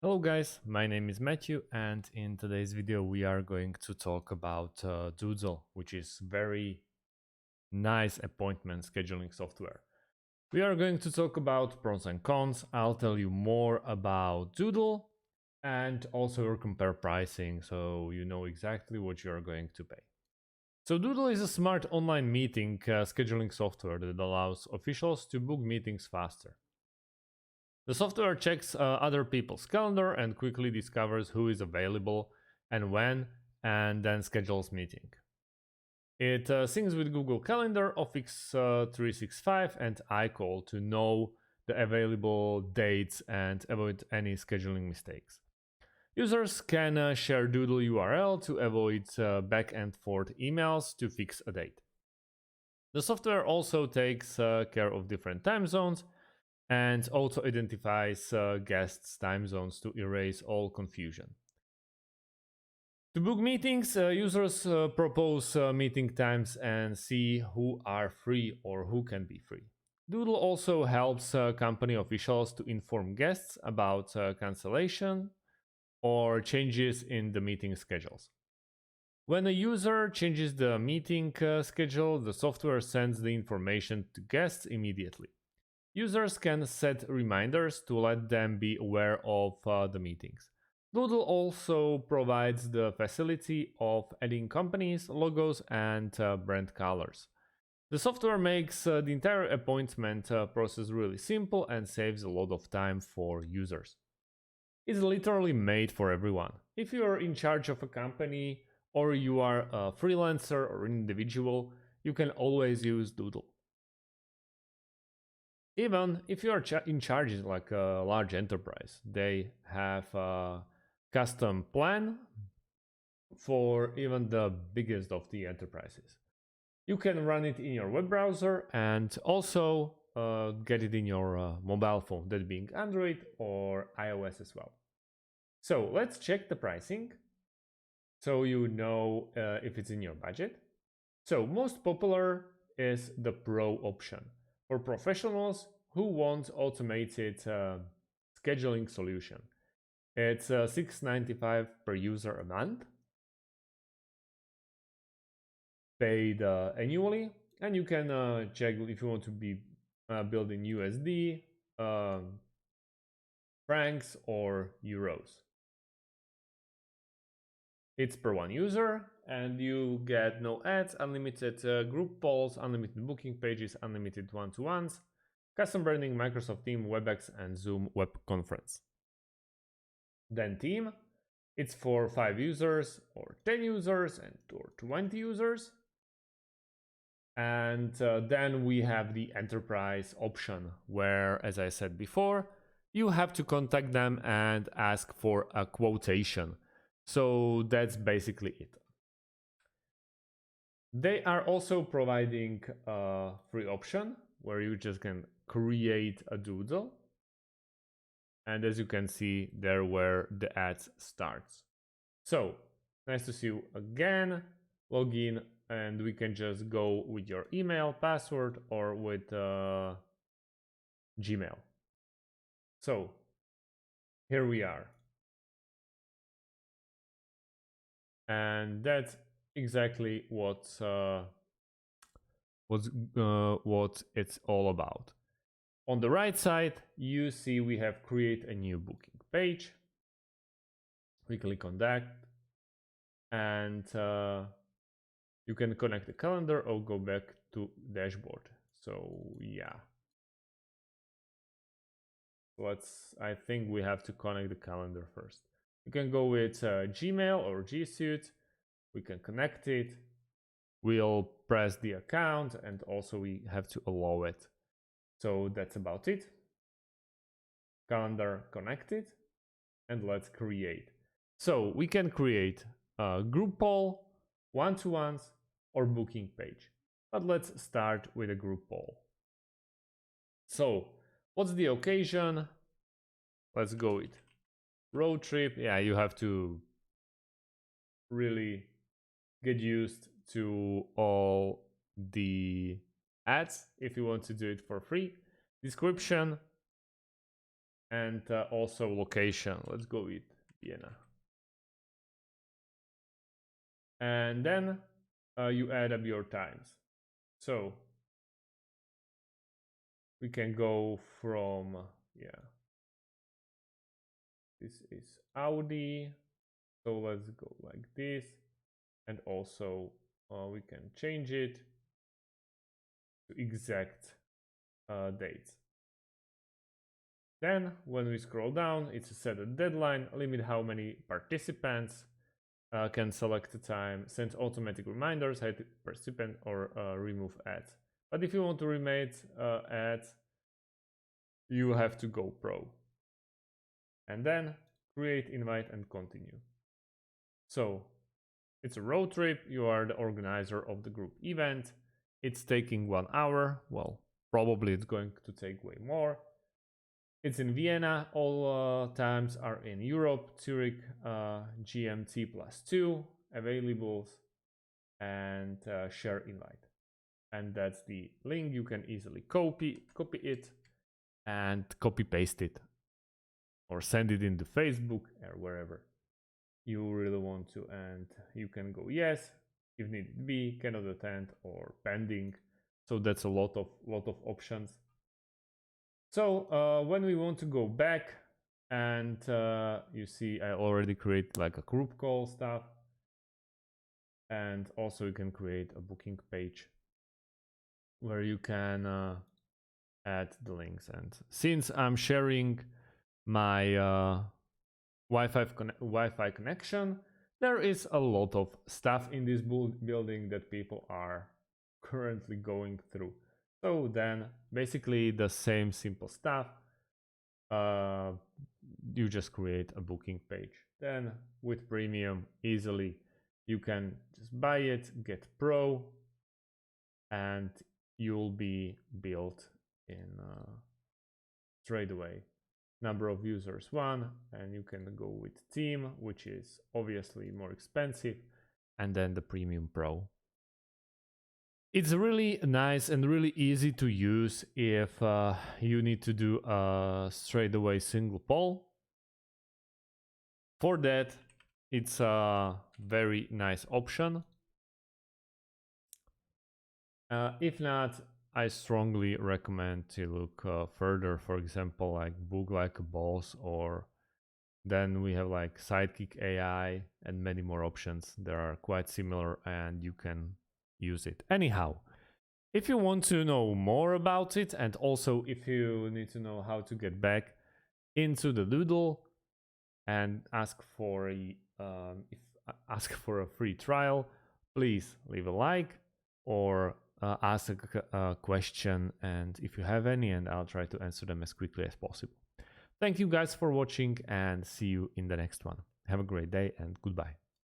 Hello guys, my name is Matthew, and in today's video we are going to talk about Doodle, which is very nice appointment scheduling software. We are going to talk about pros and cons. I'll tell you more about Doodle and also compare pricing so you know exactly what you are going to pay. So Doodle is a smart online meeting scheduling software that allows officials to book meetings faster. The software checks other people's calendar and quickly discovers who is available and when, and then schedules meeting. It syncs with Google Calendar, Office 365, and iCall to know the available dates and avoid any scheduling mistakes. Users can share Doodle URL to avoid back and forth emails to fix a date. The software also takes care of different time zones and also identifies guests' time zones to erase all confusion. To book meetings, users propose meeting times and see who are free or who can be free. Doodle also helps company officials to inform guests about cancellation or changes in the meeting schedules. When a user changes the meeting schedule, the software sends the information to guests immediately. Users can set reminders to let them be aware of the meetings. Doodle also provides the facility of adding companies, logos, and brand colors. The software makes the entire appointment process really simple and saves a lot of time for users. It's literally made for everyone. If you are in charge of a company or you are a freelancer or an individual, you can always use Doodle. Even if you are in charge of like a large enterprise, they have a custom plan for even the biggest of the enterprises. You can run it in your web browser and also get it in your mobile phone, that being Android or iOS as well. So let's check the pricing so you know if it's in your budget. So most popular is the Pro option for professionals who want automated scheduling solution. It's $6.95 per user a month, paid annually, and you can check if you want to be billed in USD, francs, or euros. It's per one user, and you get no ads, unlimited group polls, unlimited booking pages, unlimited one-to-ones, custom branding, Microsoft Teams, WebEx, and Zoom web conference. Then Team, it's for 5 users or 10 users or 20 users. And then we have the enterprise option where, as I said before, you have to contact them and ask for a quotation. So that's basically it. They are also providing a free option where you just can create a doodle. And as you can see, there where the ads starts. So nice to see you again. Log in and we can just go with your email, password, or with Gmail. So here we are. And that's exactly what it's all about. On the right side, you see we have create a new booking page. We click on that, and you can connect the calendar or go back to dashboard. So yeah, I think we have to connect the calendar first. You can go with Gmail or G Suite. We can connect it. We'll press the account and also we have to allow it. So that's about it. Calendar connected, and let's create. So we can create a group poll, one-to-ones, or booking page. But let's start with a group poll. So what's the occasion? Let's go with road trip. Yeah, you have to really get used to all the ads if you want to do it for free. Description, and also location. Let's go with Vienna. And then you add up your times. So we can go from, this is Audi. So let's go like this. And also we can change it to exact dates. Then when we scroll down, it's a set a deadline, limit how many participants can select the time, send automatic reminders, hide participant, or remove ads. But if you want to remove ads, you have to go pro. And then create, invite, and continue. So it's a road trip. You are the organizer of the group event. It's taking 1 hour. Well, probably it's going to take way more. It's in Vienna. All times are in Europe, Zurich, GMT +2, availables, and share invite. And that's the link. You can easily copy it and copy paste it, or send it into Facebook or wherever you really want to. And you can go yes if need be, cannot attend, or pending. So that's a lot of options. So when we want to go back, and you see I already create like a group call stuff, and also you can create a booking page where you can add the links. And since I'm sharing my Wi-Fi connection, there is a lot of stuff in this building that people are currently going through. So then basically the same simple stuff, you just create a booking page. Then with premium, easily you can just buy it, get pro, and you'll be built in straight away. Number of users 1, and you can go with team, which is obviously more expensive, and then the premium pro. It's really nice and really easy to use if you need to do a straight away single poll. For that, it's a very nice option. If not, I strongly recommend to look further, for example, like Book Like a Boss, or then we have like Sidekick AI and many more options. They are quite similar and you can use it. Anyhow, if you want to know more about it, and also if you need to know how to get back into the Doodle and ask for a free trial, please leave a like or ask a question, and if you have any, and I'll try to answer them as quickly as possible. Thank you guys for watching, and see you in the next one. Have a great day and goodbye.